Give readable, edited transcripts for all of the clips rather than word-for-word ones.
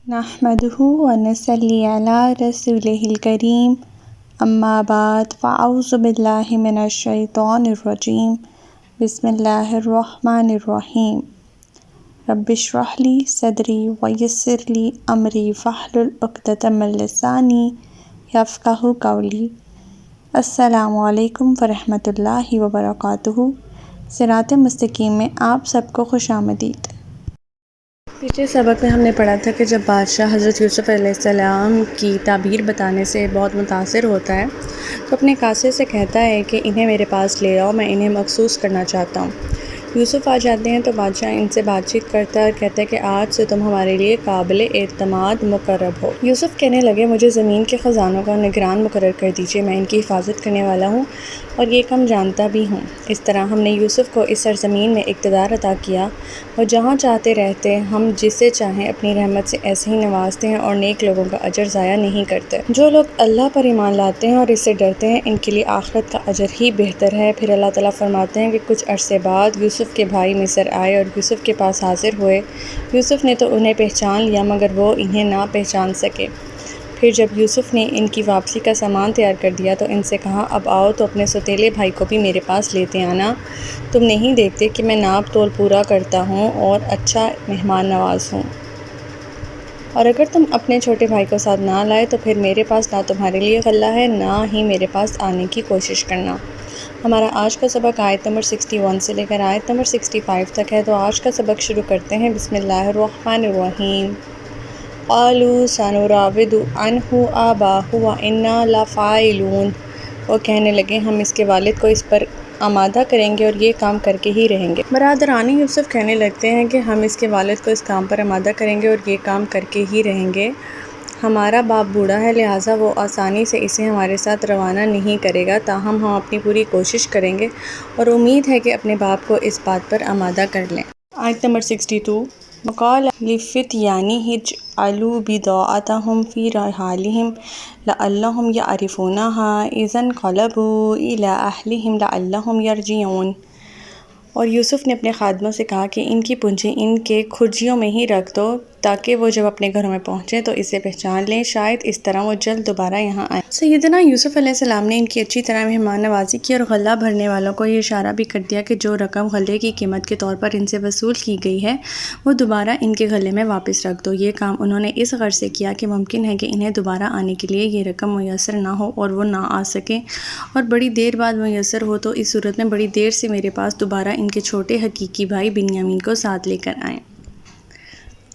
نحمده ونصلي على رسوله الكريم اما بعد فاعوذ باللہ من الشیطان الرجیم بسم اللہ الرحمن الرحیم رب اشرح لی صدری ویسر لی امری واحلل عقدۃ من لسانی یفقہوا قولی۔ السلام علیکم ورحمۃ اللہ وبرکاتہ۔ صراط مستقیم میں آپ سب کو خوش آمدید۔ پچھلے سبق میں ہم نے پڑھا تھا کہ جب بادشاہ حضرت یوسف علیہ السلام کی تعبیر بتانے سے بہت متاثر ہوتا ہے تو اپنے قاصد سے کہتا ہے کہ انہیں میرے پاس لے آؤ، میں انہیں مخصوص کرنا چاہتا ہوں۔ یوسف آ جاتے ہیں تو بادشاہ ان سے بات چیت کرتا ہے اور کہتا ہے کہ آج سے تم ہمارے لیے قابل اعتماد مقرب ہو۔ یوسف کہنے لگے مجھے زمین کے خزانوں کا نگران مقرر کر دیجیے، میں ان کی حفاظت کرنے والا ہوں اور یہ کام جانتا بھی ہوں۔ اس طرح ہم نے یوسف کو اس سرزمین میں اقتدار عطا کیا، وہ جہاں چاہتے رہتے، ہم جسے چاہیں اپنی رحمت سے ایسے ہی نوازتے ہیں اور نیک لوگوں کا اجر ضائع نہیں کرتے۔ جو لوگ اللہ پر ایمان لاتے ہیں اور اس سے ڈرتے ہیں ان کے لیے آخرت کا اجر ہی بہتر ہے۔ پھر اللہ تعالیٰ فرماتے ہیں کہ کچھ عرصے بعد یوسف کے بھائی مصر آئے اور یوسف کے پاس حاضر ہوئے۔ یوسف نے تو انہیں پہچان لیا مگر وہ انہیں نہ پہچان سکے۔ پھر جب یوسف نے ان کی واپسی کا سامان تیار کر دیا تو ان سے کہا اب آؤ تو اپنے سوتیلے بھائی کو بھی میرے پاس لیتے آنا، تم نہیں دیکھتے کہ میں ناپ تول پورا کرتا ہوں اور اچھا مہمان نواز ہوں، اور اگر تم اپنے چھوٹے بھائی کو ساتھ نہ لائے تو پھر میرے پاس نہ تمہارے لیے غلہ ہے نہ ہی میرے پاس آنے کی کوشش کرنا۔ ہمارا آج کا سبق آیت نمبر 61 سے لے کر آیت نمبر 65 تک ہے، تو آج کا سبق شروع کرتے ہیں۔ بسم اللہ الرحمن الرحیم۔ قالوا سنراود عنہ آباہ وإنا لفاعلون۔ وہ کہنے لگے ہم اس کے والد کو اس پر آمادہ کریں گے اور یہ کام کر کے ہی رہیں گے۔ برادران یوسف کہنے لگتے ہیں کہ ہم اس کے والد کو اس کام پر آمادہ کریں گے اور یہ کام کر کے ہی رہیں گے۔ ہمارا باپ بوڑھا ہے لہٰذا وہ آسانی سے اسے ہمارے ساتھ روانہ نہیں کرے گا، تاہم ہم اپنی پوری کوشش کریں گے اور امید ہے کہ اپنے باپ کو اس بات پر آمادہ کر لیں۔ آیت نمبر 62۔ وقال لفتيانه اجعلوا بضاعتهم في رحالهم لعلهم يعرفونها إذ انقلبوا إلى أهلهم لعلهم يرجعون۔ اور یوسف نے اپنے خادموں سے کہا کہ ان کی پونجی ان کے کھرجیوں میں ہی رکھ دو تاکہ وہ جب اپنے گھروں میں پہنچیں تو اسے پہچان لیں، شاید اس طرح وہ جلد دوبارہ یہاں آئیں۔ سیدنا یوسف علیہ السلام نے ان کی اچھی طرح مہمان نوازی کی اور غلہ بھرنے والوں کو یہ اشارہ بھی کر دیا کہ جو رقم غلے کی قیمت کے طور پر ان سے وصول کی گئی ہے وہ دوبارہ ان کے غلے میں واپس رکھ دو۔ یہ کام انہوں نے اس غرض سے کیا کہ ممکن ہے کہ انہیں دوبارہ آنے کے لیے یہ رقم میسر نہ ہو اور وہ نہ آ سکیں، اور بڑی دیر بعد میسر ہو تو اس صورت میں بڑی دیر سے میرے پاس دوبارہ ان کے چھوٹے حقیقی بھائی بنیامین کو ساتھ لے کر آئیں۔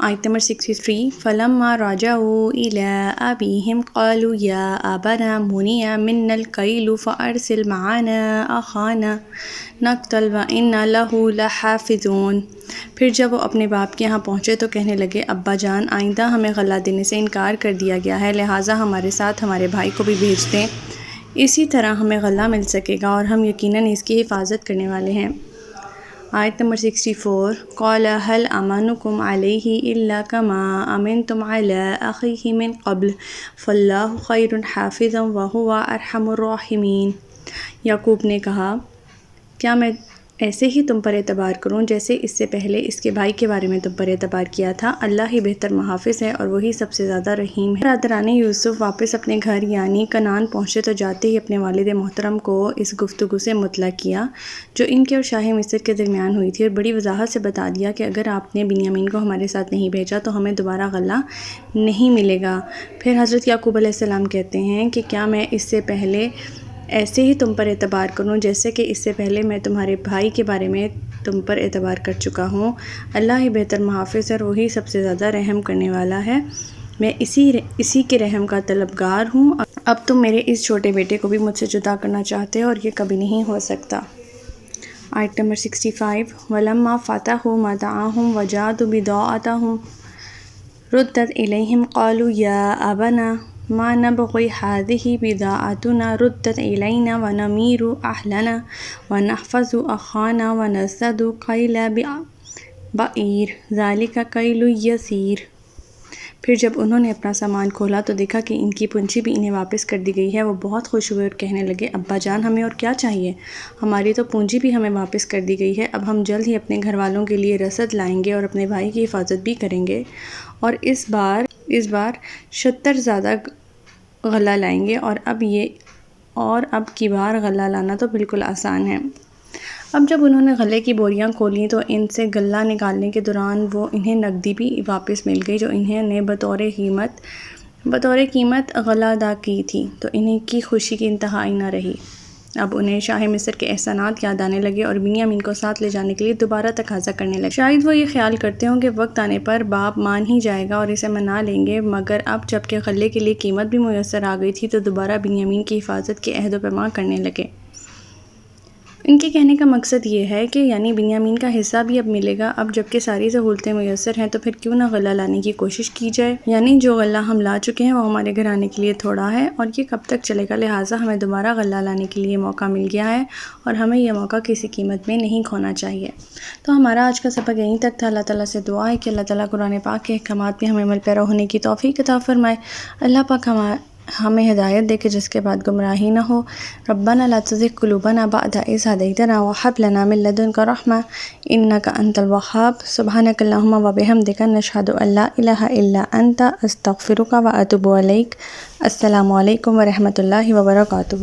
آیت نمبر 63۔ فلما رجعوا إلى أبيهم قالوا يا أبانا منع منا الكيل فأرسل معنا أخانا نقتل وإنا له لحافظون۔ پھر جب وہ اپنے باپ کے یہاں پہنچے تو کہنے لگے ابا جان آئندہ ہمیں غلہ دینے سے انکار کر دیا گیا ہے، لہٰذا ہمارے ساتھ ہمارے بھائی کو بھی بھیج دیں، اسی طرح ہمیں غلہ مل سکے گا اور ہم یقیناً اس کی حفاظت کرنے والے ہیں۔ آیت نمبر 64۔ قال هل أمنكم عليه إلا كما أمنتم على أخيه من قبل فالله خير حافظا وهو أرحم الراحمين۔ یعقوب نے کہا کیا میں ایسے ہی تم پر اعتبار کروں جیسے اس سے پہلے اس کے بھائی کے بارے میں تم پر اعتبار کیا تھا، اللہ ہی بہتر محافظ ہے اور وہی سب سے زیادہ رحیم ہے۔ برادران یوسف واپس اپنے گھر یعنی کنعان پہنچے تو جاتے ہی اپنے والد محترم کو اس گفتگو سے مطلع کیا جو ان کے اور شاہ مصر کے درمیان ہوئی تھی، اور بڑی وضاحت سے بتا دیا کہ اگر آپ نے بنیامین کو ہمارے ساتھ نہیں بھیجا تو ہمیں دوبارہ غلہ نہیں ملے گا۔ پھر حضرت یعقوب علیہ السلام کہتے ہیں کہ کیا میں اس سے پہلے ایسے ہی تم پر اعتبار کروں جیسے کہ اس سے پہلے میں تمہارے بھائی کے بارے میں تم پر اعتبار کر چکا ہوں، اللہ ہی بہتر محافظ ہے اور وہی سب سے زیادہ رحم کرنے والا ہے، میں اسی کے رحم کا طلبگار ہوں۔ اب تم میرے اس چھوٹے بیٹے کو بھی مجھ سے جدا کرنا چاہتے ہو اور یہ کبھی نہیں ہو سکتا۔ آیت نمبر 65۔ وَلَمَّا فَتَحُوا مَتَاعَهُمْ وَجَدُوا بِضَاعَتَهُمْ رُدَّتْ إِلَيْهِمْ قَالُوا يَا أَبَانَا مَا نَبْغِي هَٰذِهِ بِضَاعَتُنَا رُدَّتْ إِلَيْنَا وَنَمِيرُ أَهْلَنَا وَنَحْفَظُ أَخَانَا وَنَزْدَادُ كَيْلَ بَعِيرٍ ذَٰلِكَ كَيْلٌ يَسِيرٌ۔ پھر جب انہوں نے اپنا سامان کھولا تو دیکھا کہ ان کی پونجی بھی انہیں واپس کر دی گئی ہے۔ وہ بہت خوش ہوئے اور کہنے لگے ابا جان ہمیں اور کیا چاہیے، ہماری تو پونجی بھی ہمیں واپس کر دی گئی ہے، اب ہم جلد ہی اپنے گھر والوں کے لیے رسد لائیں گے اور اپنے بھائی کی حفاظت بھی کریں گے، اور اس بار اس بار 76 زیادہ غلہ لائیں گے، اور اب کی بار غلہ لانا تو بالکل آسان ہے۔ اب جب انہوں نے غلے کی بوریاں کھولیں تو ان سے غلہ نکالنے کے دوران انہیں نقدی بھی واپس مل گئی جو انہوں نے بطور قیمت غلہ ادا کی تھی، تو انہیں کی خوشی کی انتہا ہی نہ رہی۔ اب انہیں شاہ مصر کے احسانات یاد آنے لگے اور بنیامین کو ساتھ لے جانے کے لیے دوبارہ تقاضا کرنے لگے۔ شاید وہ یہ خیال کرتے ہوں کہ وقت آنے پر باپ مان ہی جائے گا اور اسے منا لیں گے، مگر اب جب کہ غلے کے لیے قیمت بھی میسر آ گئی تھی تو دوبارہ بنیامین کی حفاظت کے عہد و پیمان کرنے لگے۔ ان کے کہنے کا مقصد یہ ہے کہ یعنی بنیامین کا حصہ بھی اب ملے گا۔ اب جب کہ ساری سہولتیں میسر ہیں تو پھر کیوں نہ غلہ لانے کی کوشش کی جائے، یعنی جو غلہ ہم لا چکے ہیں وہ ہمارے گھرانے کے لیے تھوڑا ہے اور یہ کب تک چلے گا، لہٰذا ہمیں دوبارہ غلہ لانے کے لیے موقع مل گیا ہے اور ہمیں یہ موقع کسی قیمت میں نہیں کھونا چاہیے۔ تو ہمارا آج کا سبق یہیں تک تھا۔ اللہ تعالیٰ سے دعا ہے کہ اللہ تعالیٰ قرآن پاک کے احکامات میں ہمیں عمل پیرا ہونے کی توفیق عطا فرمائے۔ اللہ پاک ہمیں ہدایت دے کہ جس کے بعد گمراہی نہ ہو۔ ربنا لا تزغ قلوبنا بعد إذ هديتنا وهب لنا من لدنك رحمة إنك أنت الوهاب۔ سبحانك اللهم وبحمدك نشهد أن لا إله إلا أنت أستغفرك وأتوب إليك۔ السلام علیکم ورحمۃ اللہ وبرکاتہ۔